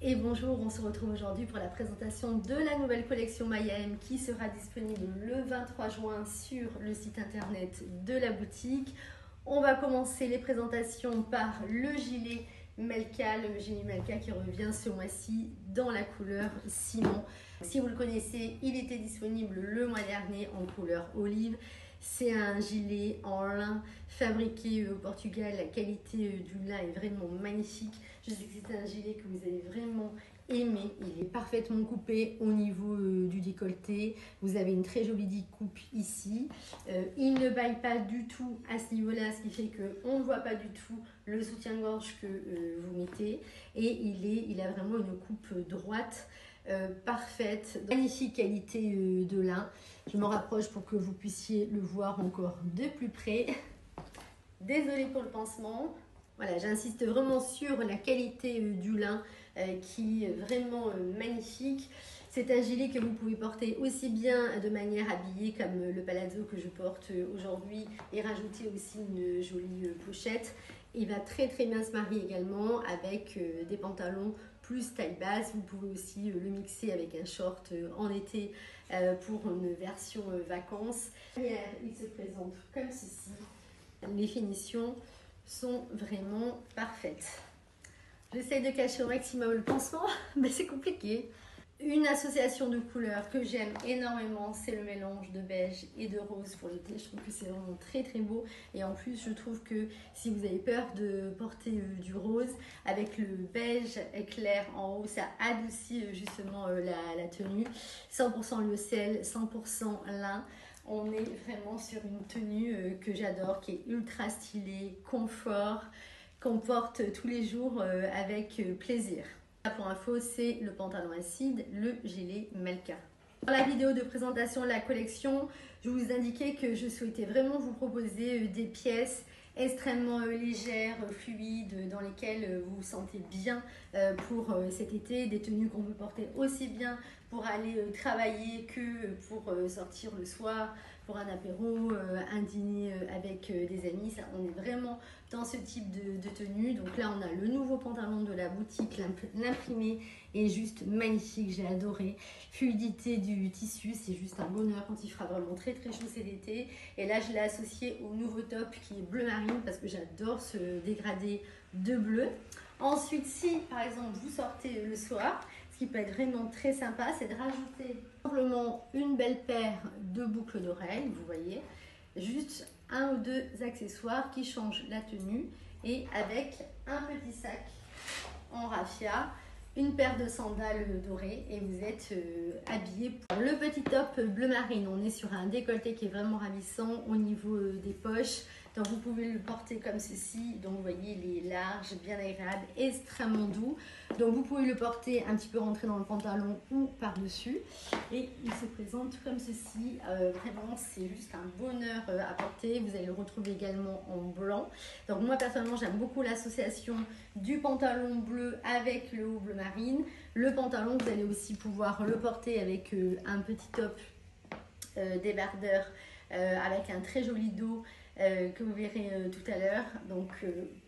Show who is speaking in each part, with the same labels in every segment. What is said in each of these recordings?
Speaker 1: Et bonjour, on se retrouve aujourd'hui pour la présentation de la nouvelle collection Maya M qui sera disponible le 23 juin sur le site internet de la boutique. On va commencer les présentations par le gilet Melka, le gilet Melka qui revient ce mois-ci dans la couleur ciment. Si vous le connaissez, il était disponible le mois dernier en couleur olive. C'est un gilet en lin fabriqué au Portugal. La qualité du lin est vraiment magnifique. Je sais que c'est un gilet que vous allez vraiment aimer. Il est parfaitement coupé au niveau du décolleté. Vous avez une très jolie découpe ici. Il ne baille pas du tout à ce niveau-là, ce qui fait qu'on ne voit pas du tout le soutien-gorge que vous mettez. Et il a vraiment une coupe droite. Parfaite, magnifique qualité de lin. Je me rapproche pour que vous puissiez le voir encore de plus près. Désolée pour le pansement. Voilà, j'insiste vraiment sur la qualité du lin qui est vraiment magnifique. C'est un gilet que vous pouvez porter aussi bien de manière habillée comme le palazzo que je porte aujourd'hui et rajouter aussi une jolie pochette. Il va très bien se marier également avec des pantalons plus taille basse. Vous pouvez aussi le mixer avec un short en été pour une version vacances. Derrière, il se présente comme ceci. Les finitions sont vraiment parfaites. J'essaie de cacher au maximum le pansement, mais c'est compliqué. Une association de couleurs que j'aime énormément, c'est le mélange de beige et de rose pour l'été. Je trouve que c'est vraiment très beau. Et en plus, je trouve que si vous avez peur de porter du rose, avec le beige clair en haut, ça adoucit justement la tenue. 100% lyocell, 100% lin. On est vraiment sur une tenue que j'adore, qui est ultra stylée, confort, qu'on porte tous les jours avec plaisir. Pour info, c'est le pantalon acide, le gilet Melka. Dans la vidéo de présentation de la collection, je vous indiquais que je souhaitais vraiment vous proposer des pièces extrêmement légères, fluides, dans lesquelles vous vous sentez bien pour cet été. Des tenues qu'on peut porter aussi bien pour aller travailler que pour sortir le soir, pour un apéro, un dîner avec des amis. Ça, on est vraiment dans ce type de tenue. Donc là, on a le nouveau pantalon de la boutique, l'imprimé est juste magnifique, j'ai adoré. Fluidité du tissu, c'est juste un bonheur quand il fera vraiment très chaud cet été. Et là, je l'ai associé au nouveau top qui est bleu marine parce que j'adore ce dégradé de bleu. Ensuite, si par exemple vous sortez le soir, ce qui peut être vraiment très sympa, c'est de rajouter simplement une belle paire de boucles d'oreilles, vous voyez, juste un ou deux accessoires qui changent la tenue et avec un petit sac en raffia, une paire de sandales dorées et vous êtes habillé. Le petit top bleu marine, on est sur un décolleté qui est vraiment ravissant au niveau des poches. Donc vous pouvez le porter comme ceci. Donc vous voyez, il est large, bien agréable, extrêmement doux. Donc vous pouvez le porter un petit peu rentré dans le pantalon ou par-dessus. Et il se présente comme ceci. Vraiment, c'est juste un bonheur à porter. Vous allez le retrouver également en blanc. Donc moi personnellement, j'aime beaucoup l'association du pantalon bleu avec le haut bleu marine. Le pantalon, vous allez aussi pouvoir le porter avec un petit top débardeur avec un très joli dos que vous verrez tout à l'heure. Donc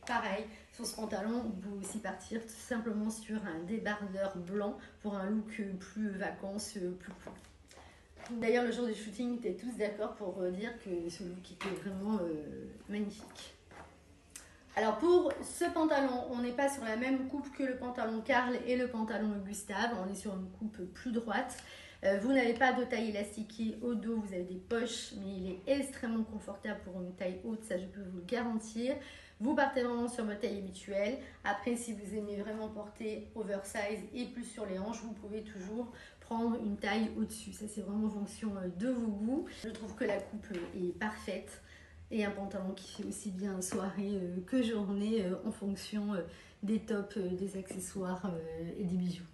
Speaker 1: pareil, sur ce pantalon, vous pouvez aussi partir tout simplement sur un débardeur blanc pour un look plus vacances, plus cool. D'ailleurs, le jour du shooting, on était tous d'accord pour dire que ce look était vraiment magnifique. Alors pour ce pantalon, on n'est pas sur la même coupe que le pantalon Karl et le pantalon Gustave, on est sur une coupe plus droite. Vous n'avez pas de taille élastiquée au dos, vous avez des poches, mais il est extrêmement confortable pour une taille haute, ça je peux vous le garantir. Vous partez vraiment sur votre taille habituelle. Après, si vous aimez vraiment porter oversize et plus sur les hanches, vous pouvez toujours prendre une taille au-dessus. Ça, c'est vraiment en fonction de vos goûts. Je trouve que la coupe est parfaite. Et un pantalon qui fait aussi bien soirée que journée en fonction des tops, des accessoires et des bijoux.